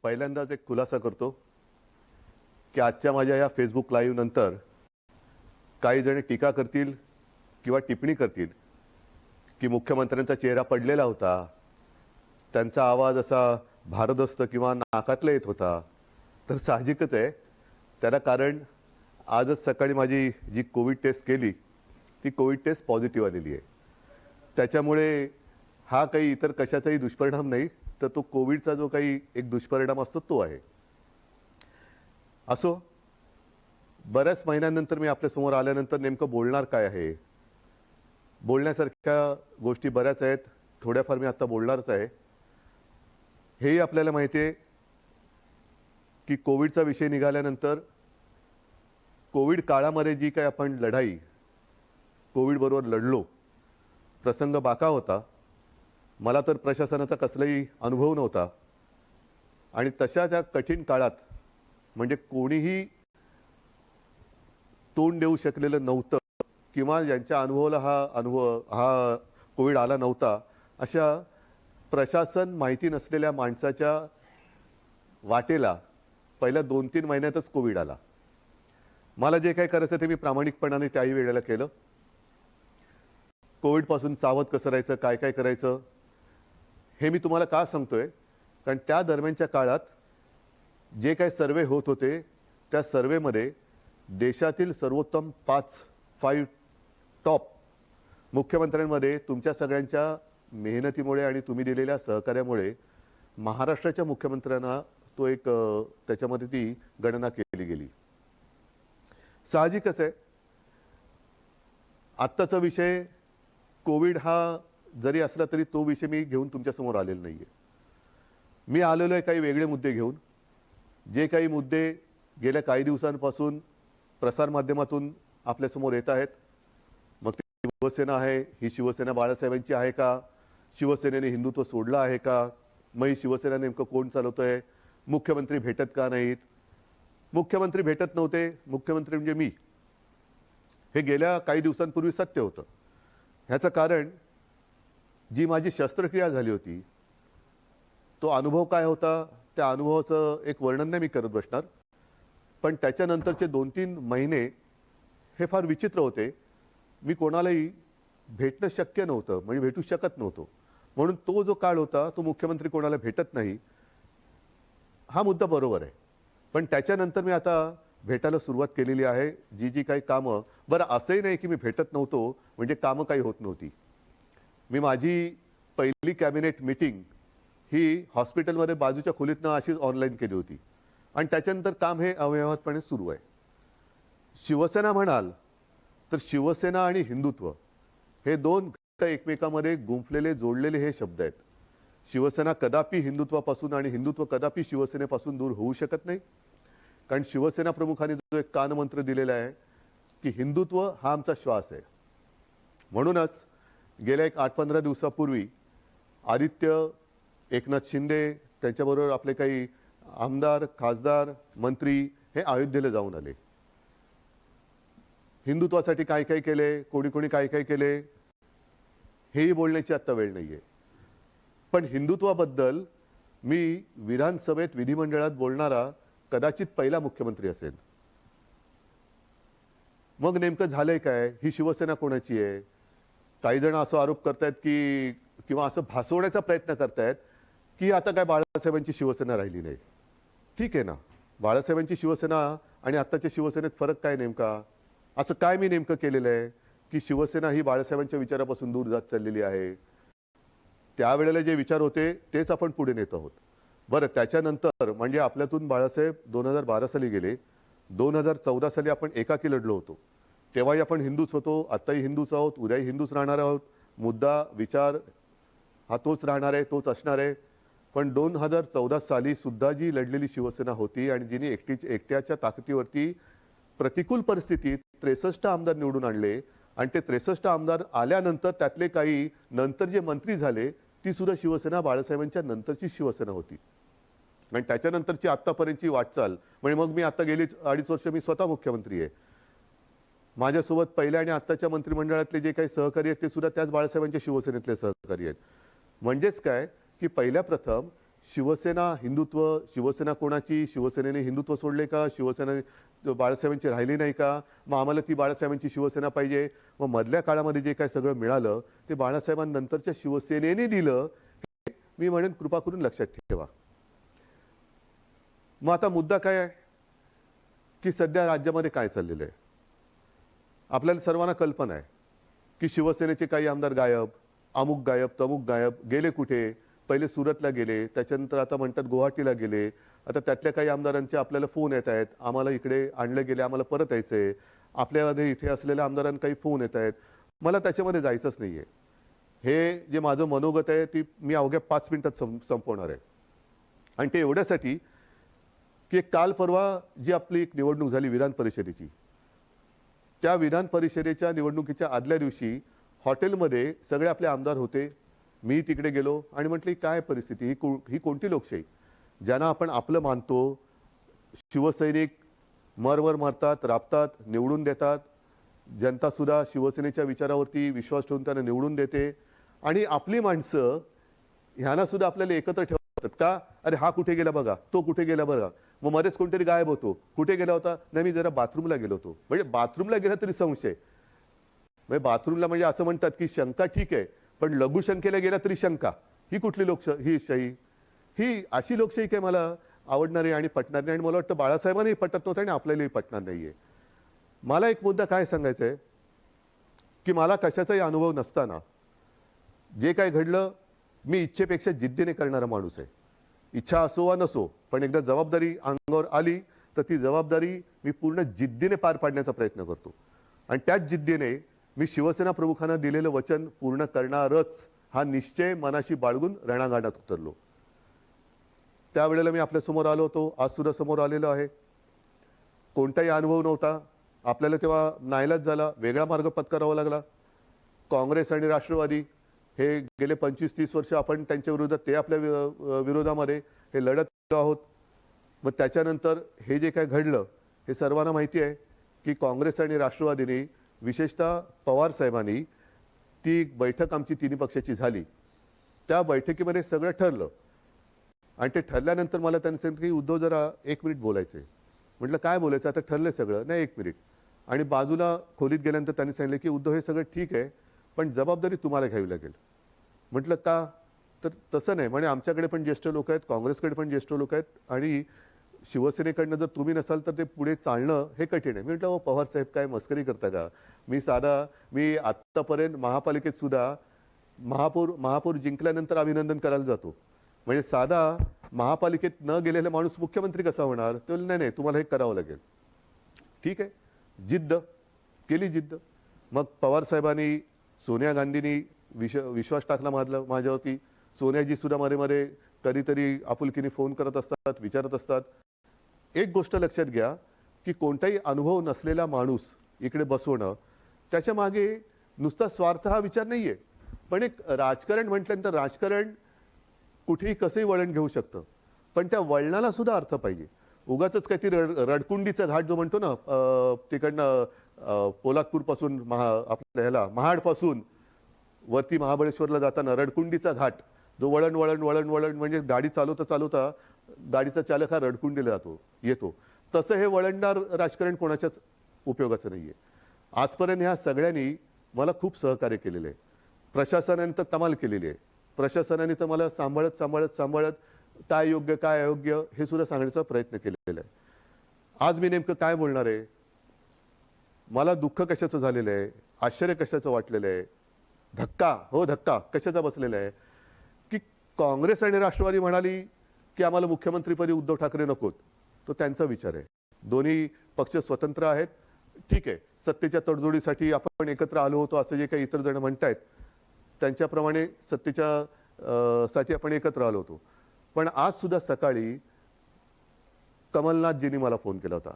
पहिल्यांदाच एक खुलासा करतो की आजच्या माझ्या या फेसबुक लाईव्ह नंतर काही जण टीका करतील किंवा टिप्पणी करतील की मुख्यमंत्र्यांचा चेहरा पडलेला होता, त्यांचा आवाज असा भारदस्त किंवा नाकातला येत होता. तर साहजिकच आहे, त्याला कारण आजच सकाळी माझी जी कोविड टेस्ट केली ती कोविड टेस्ट पॉझिटिव्ह आलेली आहे. त्याच्यामुळे हा काही इतर कशाचाही दुष्परिणाम नाही, तर तो कोविडचा जो काही एक दुष्परिणाम असतो तो आहे. असो, बऱ्याच महिन्यांनंतर मी आपल्यासमोर आल्यानंतर नेमकं बोलणार काय आहे, बोलण्यासारख्या गोष्टी बऱ्याच आहेत, थोड्याफार मी आता बोलणारच आहे. हेही आपल्याला माहिती आहे की कोविडचा विषय निघाल्यानंतर कोविड काळामध्ये जी काही आपण लढाई कोविडबरोबर लढलो, प्रसंग बाका होता. मला तर प्रशासनाचा कसलाही अनुभव नव्हता आणि तशा त्या कठीण काळात म्हणजे कोणीही तोंड देऊ शकलेलं नव्हतं किंवा ज्यांच्या अनुभवाला हा कोविड आला नव्हता, अशा प्रशासन माहिती नसलेल्या माणसाच्या वाटेला पहिल्या 2-3 महिन्यातच कोविड आला. मला जे काही करायचं ते मी प्रामाणिकपणाने त्याही वेळेला केलं. कोविडपासून सावध कसं राहायचं, काय काय करायचं हे मी तुम्हाला का सांगतोय, कारण त्या दरम्यानच्या काळात जे काही सर्वे होत होते त्या सर्वेमध्ये देशातील सर्वोत्तम 5 टॉप मुख्यमंत्र्यांमध्ये तुमच्या सगळ्यांच्या मेहनतीमुळे आणि तुम्ही दिलेल्या सहकार्यामुळे महाराष्ट्राच्या मुख्यमंत्र्यांना तो एक त्याच्यामध्ये ती गणना केली गेली. साहजिकच आहे, आत्ताचा विषय कोविड हा जरी असला तरी तो विषय मी घेऊन तुमच्यासमोर आलेला नाही आहे. मी आलेलो आहे काही वेगळे मुद्दे घेऊन, जे काही मुद्दे गेल्या काही दिवसांपासून प्रसारमाध्यमातून आपल्यासमोर येत आहेत. मग ती शिवसेना आहे, ही शिवसेना बाळासाहेबांची आहे का, शिवसेनेने हिंदुत्व सोडलं आहे का, मग ही शिवसेना नेमकं कोण चालवतोय, मुख्यमंत्री भेटत का नाहीत, मुख्यमंत्री भेटत नव्हते, मुख्यमंत्री म्हणजे मी, हे गेल्या काही दिवसांपूर्वी सत्य होतं. ह्याचं कारण जी माझी शस्त्रक्रिया झाली होती तो अनुभव काय होता, त्या अनुभवाचं एक वर्णन नाही मी करत बसणार, पण त्याच्यानंतरचे 2-3 महिने हे फार विचित्र होते. मी कोणालाही भेटणं शक्य नव्हतं, म्हणजे भेटू शकत नव्हतो. म्हणून तो जो काळ होता तो मुख्यमंत्री कोणाला भेटत नाही हा मुद्दा बरोबर आहे. पण त्याच्यानंतर मी आता भेटायला सुरुवात केलेली आहे. जी काही कामं, बरं असंही नाही की मी भेटत नव्हतो म्हणजे कामं काही होत नव्हती. मी माझी पहिली कॅबिनेट मीटिंग ही हॉस्पिटलमध्ये बाजूच्या खोलीतनं अशीच ऑनलाईन केली होती आणि त्याच्यानंतर काम हे अव्यवहातपणे सुरू आहे. शिवसेना म्हणाल तर शिवसेना आणि हिंदुत्व हे दोन घट्ट एकमेकांमध्ये गुंफलेले जोडलेले हे शब्द आहेत. शिवसेना कदापि हिंदुत्वापासून आणि हिंदुत्व कदापि शिवसेनेपासून दूर होऊ शकत नाही, कारण शिवसेना प्रमुखांनी जो एक कानमंत्र दिलेला आहे की हिंदुत्व हा आमचा श्वास आहे. म्हणूनच गेल्या एक 8-15 दिवसापूर्वी आदित्य, एकनाथ शिंदे, त्यांच्याबरोबर आपले काही आमदार, खासदार, मंत्री हे अयोध्येला जाऊन आले. हिंदुत्वासाठी काय काय केले, कोणी काय काय केले हेही बोलण्याची आता वेळ नाहीये. पण हिंदुत्वाबद्दल मी विधानसभेत विधिमंडळात बोलणारा कदाचित पहिला मुख्यमंत्री असेल. मग नेमकं झालंय काय, ही शिवसेना कोणाची आहे? काही जण असं आरोप करतायत की किंवा असं भासवण्याचा प्रयत्न करतायत की आता काय बाळासाहेबांची शिवसेना राहिली नाही. ठीक आहे ना, बाळासाहेबांची शिवसेना आणि आत्ताच्या शिवसेनेत फरक काय नेमका? असं काय मी नेमकं केलेलं आहे की शिवसेना ही बाळासाहेबांच्या विचारापासून दूर जात चाललेली आहे? त्यावेळेला जे विचार होते तेच आपण पुढे नेत आहोत. बरं, त्याच्यानंतर म्हणजे आपल्यातून बाळासाहेब 2012 साली गेले, 2014 साली आपण एकाकी लढलो होतो. तेव्हाही आपण हिंदूच होतो, आत्ताही हिंदूच आहोत, उद्याही हिंदूच राहणार आहोत. मुद्दा, विचार हा तोच राहणार आहे, तोच असणार आहे. पण 2014 साली सुद्धा जी लढलेली शिवसेना होती आणि जिने एकट्याच्या ताकदीवरती प्रतिकूल परिस्थितीत 63 आमदार निवडून आणले आणि ते 63 आमदार आल्यानंतर त्यातले काही नंतर जे मंत्री झाले ती सुद्धा शिवसेना बाळासाहेबांच्या नंतरची शिवसेना होती. आणि त्याच्यानंतरची आत्तापर्यंतची वाटचाल म्हणजे मग मी आता गेली 2.5 वर्ष मी स्वतः मुख्यमंत्री आहे. माझ्यासोबत पहिल्या आणि आत्ताच्या मंत्रिमंडळातले जे काही सहकारी आहेत ते सुद्धा त्याच बाळासाहेबांच्या शिवसेनेतले सहकारी आहेत. म्हणजेच काय की पहिल्या प्रथम शिवसेना हिंदुत्व, शिवसेना कोणाची, शिवसेनेने हिंदुत्व सोडले का, शिवसेना बाळासाहेबांची राहिली नाही का, मग आम्हाला ती बाळासाहेबांची शिवसेना पाहिजे. मग मधल्या काळामध्ये जे काय सगळं मिळालं ते बाळासाहेबांनंतरच्या शिवसेनेने दिलं, हे मी म्हणेन कृपा करून लक्षात ठेवा. मग आता मुद्दा काय आहे की सध्या राज्यामध्ये काय चाललेलं आहे. आपल्याला सर्वांना कल्पना आहे की शिवसेनेचे काही आमदार गायब, अमुक गायब, तमुक गायब, गेले कुठे. पहिले सुरतला गेले, त्याच्यानंतर आता म्हणतात गुवाहाटीला गेले. आता त्यातल्या काही आमदारांचे आपल्याला फोन येत आहेत, आम्हाला इकडे आणले गेले, आम्हाला परत यायचंय. आपल्यामध्ये इथे असलेल्या आमदारांना काही फोन येत आहेत. मला त्याच्यामध्ये जायचंच नाहीये. हे जे माझं मनोगत आहे ती मी अवघ्या 5 मिनिटात संपवणार आहे. आणि ते एवढ्यासाठी की काल परवा जी आपली एक निवडणूक झाली विधान परिषदेची, त्या विधान परिषदेच्या निवडणुकीच्या आदल्या दिवशी हॉटेलमध्ये सगळे आपले आमदार होते. मी तिकडे गेलो आणि म्हटलं काय परिस्थिती, ही कोणती लोकशाही. ज्यांना आपण आपलं मानतो, शिवसैनिक मरवर मरतात, राबतात, निवडून देतात. जनता सुद्धा शिवसेनेच्या विचारावरती विश्वास ठेवून त्यांना निवडून देते. आणि आपली माणसं ह्यांना सुद्धा आपल्याला एकत्र ठेवतात का. अरे हा कुठे गेला बघा, तो कुठे गेला बघा. मग मध्येच कोणतरी गायब होतो, कुठे गेला होता, नाही मी जरा बाथरूमला गेलो होतो. म्हणजे बाथरूमला गेला तरी संशय. म्हणजे बाथरूमला म्हणजे असं म्हणतात की शंका ठीक आहे, पण लघुशंकेला गेला तरी शंका. ही कुठली ही शाही. ही अशी लोकशाही काय मला आवडणारी आणि पटणार नाही. आणि मला वाटतं बाळासाहेबांनाही पटत नव्हतं आणि आपल्यालाही पटणार नाहीये. मला एक मुद्दा काय सांगायचा आहे की मला कशाचाही अनुभव नसताना जे काय घडलं, मी इच्छेपेक्षा जिद्दीने करणारा माणूस आहे. इच्छा असो वा नसो, पण एकदा जबाबदारी अंगावर आली तर ती जबाबदारी मी पूर्ण जिद्दीने पार पाडण्याचा प्रयत्न करतो. आणि त्याच जिद्दीने मी शिवसेना प्रमुखांना दिलेलं वचन पूर्ण करणारच हा निश्चय मनाशी बाळगून रणांगणात उतरलो. त्यावेळेला मी आपल्या समोर आलो होतो, आज सुद्धा समोर आलेलो आहे. कोणताही अनुभव नव्हता. आपल्याला तेव्हा नाईलाज झाला, वेगळा मार्ग पत्करावा लागला. काँग्रेस आणि राष्ट्रवादी हे गेले 25-30 वर्ष आपण त्यांच्या विरोधात, ते आपल्या विरोधामध्ये हे लढत आहोत. मग त्याच्यानंतर हे जे काय घडलं हे सर्वांना माहिती आहे की काँग्रेस आणि राष्ट्रवादीने, विशेषतः पवार साहेबांनी, ती बैठक आमची तिन्ही पक्षाची झाली. त्या बैठकीमध्ये सगळं ठरलं. आणि ते ठरल्यानंतर मला त्यांनी सांगितलं की उद्धव जरा 1 मिनिट बोलायचंय. म्हटलं काय बोलायचं, आता ठरलंय सगळं. नाही 1 मिनिट. आणि बाजूला खोलीत गेल्यानंतर त्यांनी सांगितलं की उद्धव हे सगळं ठीक आहे, पण जबाबदारी तुम्हाला घ्यावी लागेल. म्हटलं का. तर तसं नाही म्हणे, आमच्याकडे पण ज्येष्ठ लोक आहेत, काँग्रेसकडे पण ज्येष्ठ लोक आहेत, आणि शिवसेनेकडनं जर तुम्ही नसाल तर ते पुढे चालणं हे कठीण आहे. मी म्हटलं पवार साहेब काय मस्करी करता का. मी आत्तापर्यंत महापालिकेत सुद्धा महापौर जिंकल्यानंतर अभिनंदन करायला जातो. म्हणजे साधा महापालिकेत न गेलेला माणूस मुख्यमंत्री कसा होणार. ते नाही नाही तुम्हाला हे करावं लागेल. ठीक आहे, जिद्द केली जिद्द. मग पवार साहेबांनी, सोनिया गांधींनी विश्वास टाकला माझ्यावरती. सोनियाजी सुद्धा मध्ये कधीतरी आपुलकीने फोन करत असतात, विचारत असतात. एक गोष्ट लक्षात घ्या की कोणताही अनुभव नसलेला माणूस इकडे बसवणं, त्याच्या मागे नुसता स्वार्थ हा विचार नाहीये. पण एक राजकारण म्हटल्यानंतर राजकारण कुठेही कसंही वळण घेऊ शकतं, पण त्या वळणाला सुद्धा अर्थ पाहिजे. उगाच काहीतरी रडकुंडीचा घाट जो म्हणतो ना, तिकडनं पोलादपूर पासून आपल्या ह्याला महाडपासून वरती महाबळेश्वरला जाताना रडकुंडीचा घाट, जो वळण वळण वळण वळण म्हणजे गाडी चालवता चालवता गाडीचा चालक हा रडकुंडीला येतो. तसं हे वळणदार राजकारण कोणाच्याच उपयोगाचं नाहीये. आजपर्यंत ह्या सगळ्यांनी मला खूप सहकार्य केलेलं आहे. प्रशासनाने तर कमाल केलेली आहे. प्रशासनाने तर मला सांभाळत काय योग्य काय अयोग्य हे सुद्धा सांगण्याचा प्रयत्न केलेला आहे. आज मी नेमकं काय बोलणार आहे, मला दुःख कशाचं झालेलं आहे, आश्चर्य कशाचं वाटलेलं आहे, धक्का कशाचा बसलेला आहे की काँग्रेस आणि राष्ट्रवादी म्हणाली की आम्हाला मुख्यमंत्रीपदी उद्धव ठाकरे नकोत. तो त्यांचा विचार आहे. दोन्ही पक्ष स्वतंत्र आहेत. ठीक आहे, सत्तेच्या तडजोडीसाठी आपण एकत्र आलो होतो असं जे काही इतर जण म्हणतायत, त्यांच्याप्रमाणे सत्तेच्या साठी आपण एकत्र आलो होतो. पण आज सुद्धा सकाळी कमलनाथजींनी मला फोन केला होता.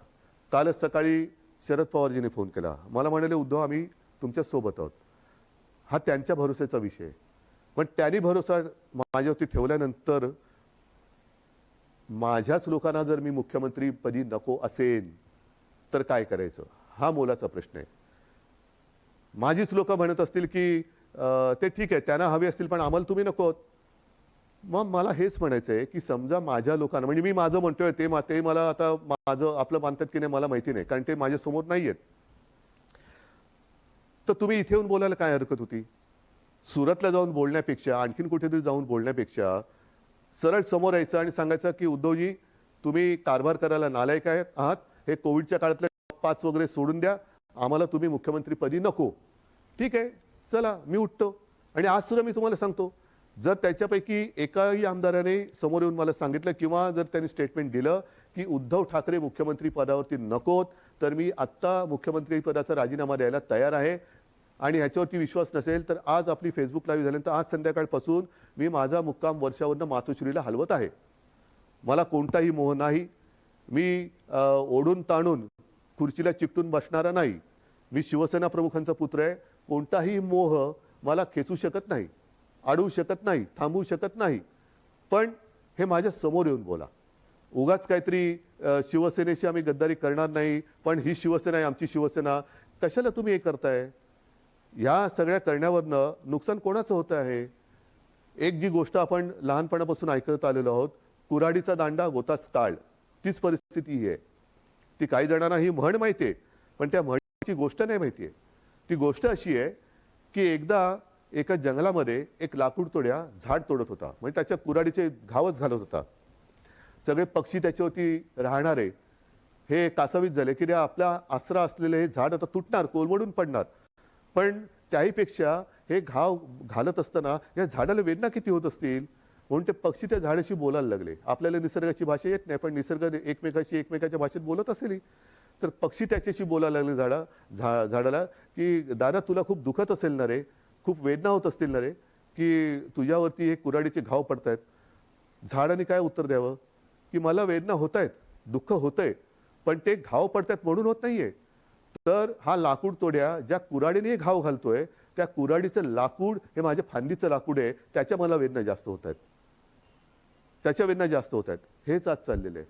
कालच सकाळी शरद पवारजींनी फोन केला. मला म्हणाले उद्धव आम्ही तुमच्या सोबत आहोत. हा त्यांच्या भरोश्याचा विषय. पण त्यांनी भरोसा माझ्यावरती ठेवल्यानंतर माझ्याच लोकांना जर मी मुख्यमंत्रीपदी नको असेल तर काय करायचं, हा मोलाचा प्रश्न आहे. माझीच लोक म्हणत असतील की ते ठीक आहे त्यांना हवे असतील पण आम्हाला तुम्ही नको. मग मला हेच म्हणायचं आहे की समजा माझ्या लोकांना, म्हणजे मी माझं म्हणतोय ते मला आता माझं आपलं मानतात की नाही मला माहिती नाही, कारण ते माझ्या समोर नाहीयेत. तर तुम्ही इथे येऊन बोलायला काय हरकत होती? सुरतला जाऊन बोलण्यापेक्षा, आणखीन कुठेतरी जाऊन बोलण्यापेक्षा सरळ समोर यायचं आणि सांगायचं की उद्धवजी, तुम्ही कारभार करायला नालायक आहात, हे कोविडच्या काळातले 5 वगैरे सोडून द्या, आम्हाला तुम्ही मुख्यमंत्रीपदी नको. ठीक आहे, चला मी उठतो. आणि आज सुद्धा मी तुम्हाला सांगतो, जर त्याच्यापैकी एकाही आमदाराने समोर येऊन मला सांगितलं किंवा जर त्यांनी स्टेटमेंट दिलं की उद्धव ठाकरे मुख्यमंत्री पदावरती नकोत, तर मी आत्ता मुख्यमंत्री पदाचा राजीनामा द्यायला तयार आहे. आणि ह्याच्यावरती विश्वास नसेल तर आज आपली फेसबुक लाईव्ह झाल्यानंतर आज संध्याकाळपासून मी माझा मुक्काम वर्षावरनं मातोश्रीला हलवत आहे. मला कोणताही मोह नाही. मी ओढून ताणून खुर्चीला चिकटून बसणारा नाही. मी शिवसेना प्रमुखांचा पुत्र आहे. कोणताही मोह मला खेचू शकत नाही, अडवू शकत नाही, थांबवू शकत नाही. पण हे माझ्या समोर येऊन बोला. उगाच काहीतरी शिवसेनेशी आम्ही गद्दारी करणार नाही, पण ही शिवसेना आहे, आमची शिवसेना, कशाला तुम्ही हे करताय? या सगळ्या करण्यावरनं नुकसान कोणाचं होतं आहे? एक जी गोष्ट आपण लहानपणापासून ऐकत आलेलो आहोत, कुऱ्हाडीचा दांडा गोताच टाळ, तीच परिस्थिती ही आहे. ती काही जणांना ही म्हण माहिती आहे, पण त्या म्हणीची गोष्ट नाही माहिती आहे. ती गोष्ट अशी आहे की एकदा एका जंगलामध्ये एक लाकूड तोड्या झाड तोडत होता, म्हणजे त्याच्या कुऱ्हाडीचे घावच घालत होता. सगळे पक्षी त्याच्यावरती राहणारे हे कासावीस झाले की आपला आसरा असलेले हे झाड आता तुटणार, कोलमडून पडणार. पण त्याहीपेक्षा हे घाव घालत असताना या झाडाला वेदना किती होत असतील, म्हणून ते पक्षी त्या झाडाशी बोलायला लागले. आपल्याला निसर्गाची भाषा येत नाही, पण निसर्ग एकमेकाच्या भाषेत बोलत असेल. तर पक्षी त्याच्याशी बोलायला लागले झाडाला की दादा, तुला खूप दुखत असेल ना रे, खूप वेदना होत असतील ना रे, की तुझ्यावरती हे कुऱ्हाडीचे घाव पडतायत. झाडाने काय उत्तर द्यावं की मला वेदना होत आहेत, दुःख होतंय, पण ते घाव पडतात म्हणून होत नाहीये. तर हा लाकूड तोड्या ज्या कुऱ्हाडीने घाव घालतोय, त्या कुऱ्हाडीचं लाकूड हे माझ्या फांदीचं लाकूड आहे, त्याच्या मला वेदना जास्त होत आहेत, त्याच्या वेदना जास्त होत आहेत. हेच आज चाललेलं आहे,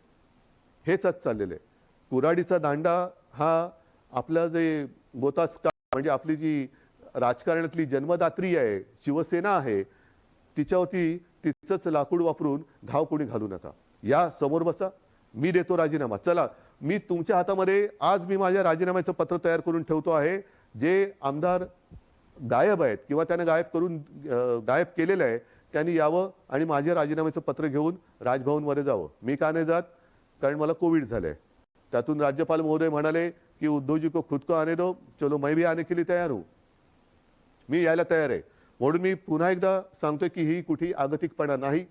हेच आज चाललेलं आहे. कुऱ्हाडीचा दांडा हा आपला जे गोतास म्हणजे आपली जी राजकारणातली जन्मदात्री आहे, शिवसेना आहे, तिच्यावरती तिचंच लाकूड वापरून घाव कोणी घालू नका. या समोर बसा, मी देतो राजीनामा. चला, मी तुमच्या हातामध्ये आज मी माझ्या राजीनाम्याचं पत्र तयार करून ठेवतो आहे. जे आमदार गायब आहेत किंवा त्याने गायब केलेलं आहे, त्यांनी यावं आणि माझ्या राजीनाम्याचं पत्र घेऊन राजभवनमध्ये जावं. मी का नाही जात? कारण मला कोविड झालंय. त्यातून राज्यपाल महोदय म्हणाले की उद्धवजी को खुद को आने दो, चलो मैं भी आने के लिए तैयार हूं. मी यायला तयार आहे. म्हणून मी पुन्हा एकदा सांगतोय की ही कुठेही आगतिकपणा नाही,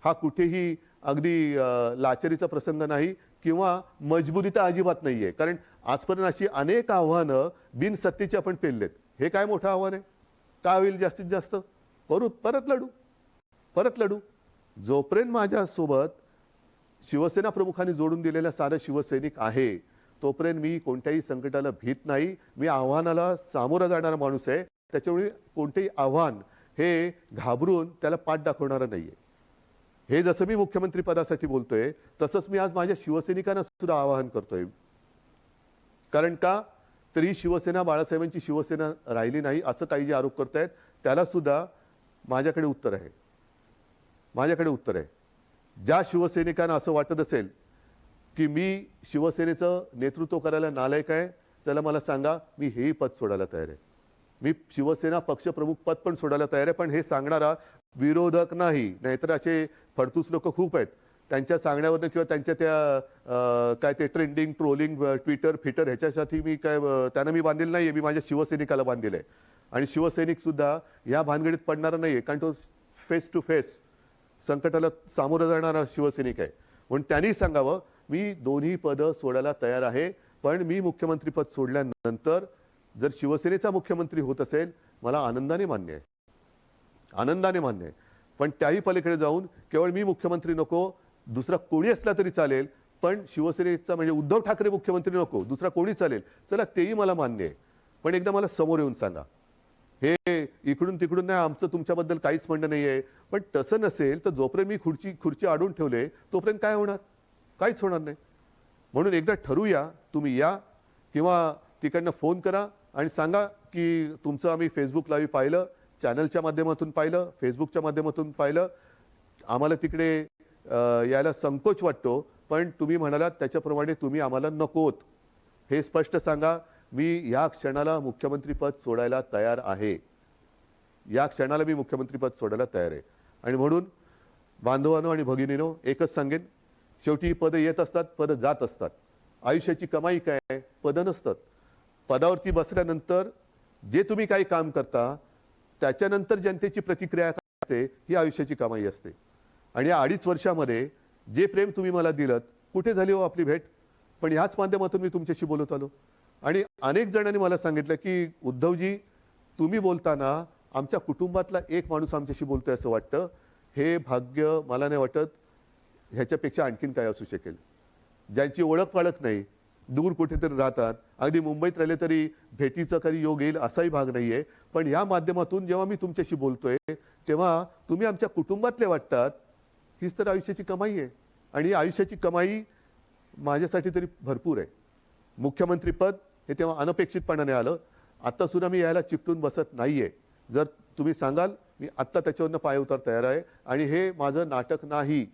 हा कुठेही अगदी लाचारीचा प्रसंग नाही किंवा मजबुरी तर अजिबात नाहीये. कारण आजपर्यंत अशी अनेक आव्हानं बिनसत्तेची आपण पेललेत. हे काय मोठं आव्हान आहे? काय होईल जास्तीत जास्त? परत लढू. जोपर्यंत माझ्यासोबत शिवसेना प्रमुखांनी जोडून दिलेला सारा शिवसैनिक आहे, तोपर्यंत मी कोणत्याही संकटाला भीत नाही. मी आव्हानाला सामोरा जाणारा माणूस आहे. त्याच्यामुळे कोणतेही आव्हान हे घाबरून त्याला पाठ दाखवणारा नाहीये. हे जसं मी मुख्यमंत्री पदासाठी बोलतोय, तसंच मी आज माझ्या शिवसैनिकांना सुद्धा आवाहन करतोय. कारण का तर ही शिवसेना बाळासाहेबांची शिवसेना राहिली नाही असं काही जे आरोप करतायत, त्याला सुद्धा माझ्याकडे उत्तर आहे. ज्या शिवसैनिकांना असं वाटत असेल की मी शिवसेनेचं नेतृत्व करायला नालायक आहे, चला मला सांगा, मी हेही पद सोडायला तयार आहे. मी शिवसेना पक्षप्रमुख पद पण सोडायला तयार आहे. पण हे सांगणारा विरोधक नाही. नाहीतर असे फडतूस लोक खूप आहेत, त्यांच्या सांगण्यावरनं किंवा त्यांच्या त्या काय ते ट्रेंडिंग, ट्रोलिंग, ट्विटर ह्याच्यासाठी मी त्यांना मी बांधलेलं नाहीये. मी माझ्या शिवसैनिकाला बांधलेलं आहे. आणि शिवसैनिक सुद्धा या भानगडीत पडणारा नाहीये, कारण तो फेस टू फेस संकटाला सामोरं जाणारा शिवसैनिक आहे. म्हणून त्यांनी सांगावं, मी दोन्ही पदं सोडायला तयार आहे. पण मी मुख्यमंत्रीपद सोडल्यानंतर जर शिवसेनेचा मुख्यमंत्री होत असेल, मला आनंदाने मान्य आहे. पण त्याही पलीकडे जाऊन केवळ मी मुख्यमंत्री नको, दुसरा कोणी असला तरी चालेल, पण शिवसेनेचा म्हणजे उद्धव ठाकरे मुख्यमंत्री नको, दुसरा कोणी चालेल, चला तेही मला मान्य आहे. पण एकदा मला समोर येऊन सांगा. हे इकडून तिकडून नाही, आमचं तुमच्याबद्दल काहीच म्हणणं नाहीये. पण तसं नसेल तर जोपर्यंत मी खुर्ची अडून ठेवले, तोपर्यंत काय होणार? काहीच होणार नाही. म्हणून एकदा ठरवूया, तुम्ही या किंवा तिकडनं फोन करा आणि सांगा की तुमचं आम्ही फेसबुक लाईव्ह पाहिलं, चॅनलच्या माध्यमातून पाहिलं, फेसबुकच्या माध्यमातून पाहिलं, आम्हाला तिकडे यायला संकोच वाटतो, पण तुम्ही म्हणालात त्याच्याप्रमाणे तुम्ही आम्हाला नकोत हे स्पष्ट सांगा. मी या क्षणाला मुख्यमंत्रीपद सोडायला तयार आहे. या क्षणाला मी मुख्यमंत्रीपद सोडायला तयार आहे. आणि म्हणून बांधवांनो आणि भगिनीनो एकच सांगेन, शेवटी ही पदं येत असतात, पदं जात असतात. आयुष्याची कमाई काय आहे? पदं नसतात. पदावरती बसल्यानंतर जे तुम्ही काही काम करता त्याच्यानंतर जनतेची प्रतिक्रिया काय असते ही आयुष्याची कमाई असते. आणि या 2.5 वर्षामध्ये जे प्रेम तुम्ही मला दिलत, कुठे झाली हो आपली भेट? पण ह्याच माध्यमातून मी तुमच्याशी बोलत आलो. आणि अनेक जणांनी मला सांगितलं की उद्धवजी, तुम्ही बोलताना आमच्या कुटुंबातला एक माणूस आमच्याशी बोलतोय असं वाटतं. हे भाग्य मला नाही वाटत ह्याच्यापेक्षा आणखीन काय असू शकेल. ज्यांची ओळख पाळख नाही, दूर कुठेतरी राहतात, अगदी मुंबईत राहिले तरी भेटीचा कधी योग येईल असाही भाग नाहीये. पण या माध्यमातून जेव्हा मी तुमच्याशी बोलतोय तेव्हा तुम्ही आमच्या कुटुंबातले वाटतात. हीच तर आयुष्याची कमाई आहे. आणि ही आयुष्याची कमाई माझ्यासाठी तरी भरपूर आहे. मुख्यमंत्रीपद हे तेव्हा अनपेक्षितपणाने आलं. आता सुद्धा मी यायला चिकटून बसत नाहीये. जर तुम्ही सांगाल मी आत्ता त्याच्यावरनं पाय उतार तयार आहे. आणि हे माझं नाटक नाही,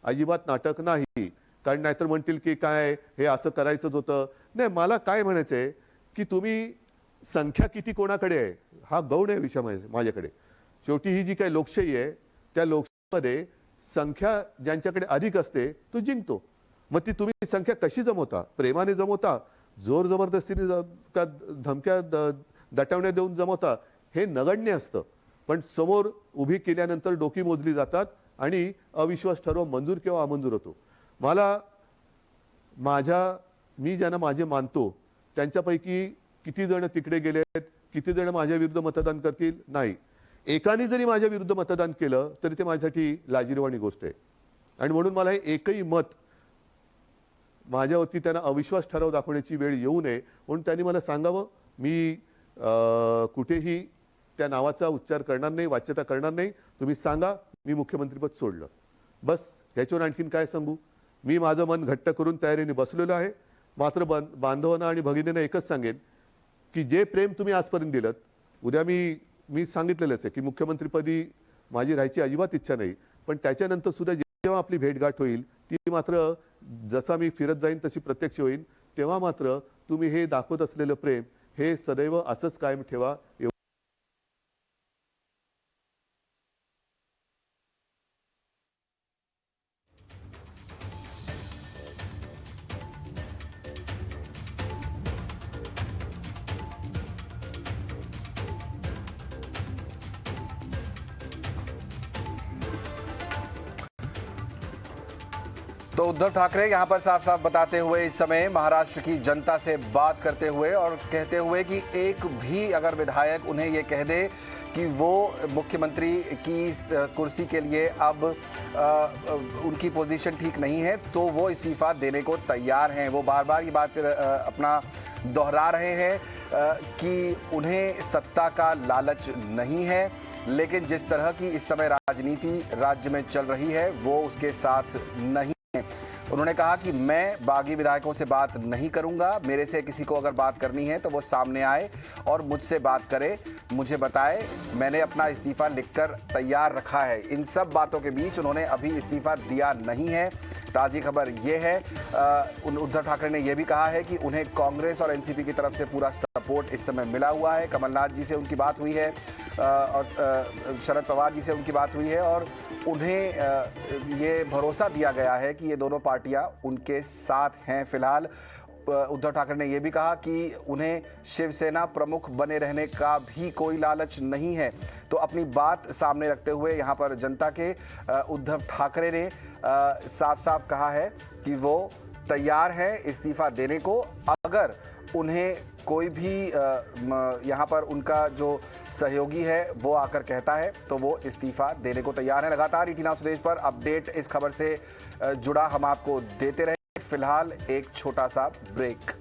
अजिबात नाटक नाही. कारण नाहीतर म्हणतील की काय हे असं करायचंच होतं. नाही, मला काय म्हणायचंय की तुम्ही संख्या किती कोणाकडे आहे हा गौण आहे विषय माझ्याकडे. शेवटी ही जी काही लोकशाही आहे त्या लोकशाहीमध्ये संख्या ज्यांच्याकडे अधिक असते तो जिंकतो. मग ती तुम्ही संख्या कशी जमवता? प्रेमाने जमवता, जोर जबरदस्तीने का धमक्या दटवण्या देऊन जमवता? हे नगण्य असतं. पण समोर उभी केल्यानंतर डोकी मोजली जातात आणि अविश्वास ठराव मंजूर किंवा अमंजूर होतो. मला मी ज्यांना माझे मानतो त्यांच्यापैकी किती जण तिकडे गेलेत, किती जण माझ्या विरुद्ध मतदान करतील? नाही. एकाने जरी माझ्या विरुद्ध मतदान केलं तरी ते माझ्यासाठी लाजिरवाणी गोष्ट आहे. आणि म्हणून मला हे एकही मत माझ्यावरती त्यांना अविश्वास ठराव दाखवण्याची वेळ येऊ नये म्हणून त्यांनी मला सांगावं. मी कुठेही त्या नावाचा उच्चार करणार नाही, वाच्यता करणार नाही. तुम्ही सांगा मी मुख्यमंत्रीपद सोडलं, बस. ह्याच्यावर आणखीन काय सांगू? मी माझं मन घट्ट करून तयारीने बसलेलो आहे. मात्र बांधवांना आणि भगिनींना एकच सांगेन की जे प्रेम तुम्ही आजपर्यंत दिलं, उद्या मी सांगितलेलंच आहे की मुख्यमंत्रीपदी माझी राहायची अजिबात इच्छा नाही. पण त्याच्यानंतर सुद्धा जेव्हा आपली भेटगाठ होईल ती मात्र जसा मी फिरत जाईन तशी प्रत्यक्ष होईल. तेव्हा मात्र तुम्ही हे दाखवत असलेलं प्रेम हे सदैव असंच कायम ठेवा. तो उद्धव ठाकरे यहां पर साफ साफ बताते हुए इस समय महाराष्ट्र की जनता से बात करते हुए और कहते हुए कि एक भी अगर विधायक उन्हें ये कह दे कि वो मुख्यमंत्री की कुर्सी के लिए अब उनकी पोजीशन ठीक नहीं है तो वो इस्तीफा देने को तैयार हैं। वो बार बार ये बात अपना दोहरा रहे हैं कि उन्हें सत्ता का लालच नहीं है, लेकिन जिस तरह की इस समय राजनीति राज्य में चल रही है वो उसके साथ नहीं। उन्होंने कहा कि मैं बागी विधायकों से बात नहीं करूंगा, मेरे से किसी को अगर बात करनी है तो वो सामने आए और मुझसे बात करे, मुझे बताए, मैंने अपना इस्तीफा लिखकर तैयार रखा है। इन सब बातों के बीच उन्होंने अभी इस्तीफा दिया नहीं है। ताज़ी खबर ये है, उद्धव ठाकरे ने यह भी कहा है कि उन्हें कांग्रेस और एनसीपी की तरफ से पूरा सपोर्ट इस समय मिला हुआ है। कमलनाथ जी से उनकी बात हुई है और शरद पवार जी से उनकी बात हुई है और उन्हें ये भरोसा दिया गया है कि ये दोनों पार्टियां उनके साथ हैं। फिलहाल उद्धव ठाकरे ने यह भी कहा कि उन्हें शिवसेना प्रमुख बने रहने का भी कोई लालच नहीं है। तो अपनी बात सामने रखते हुए यहाँ पर जनता के उद्धव ठाकरे ने साफ साफ कहा है कि वो तैयार है इस्तीफा देने को। अगर उन्हें कोई भी यहाँ पर उनका जो सहयोगी है वो आकर कहता है तो वो इस्तीफा देने को तैयार है। लगातार ईटी नाउ स्वदेश पर अपडेट इस खबर से जुड़ा हम आपको देते रहे। फिलहाल एक छोटा सा ब्रेक।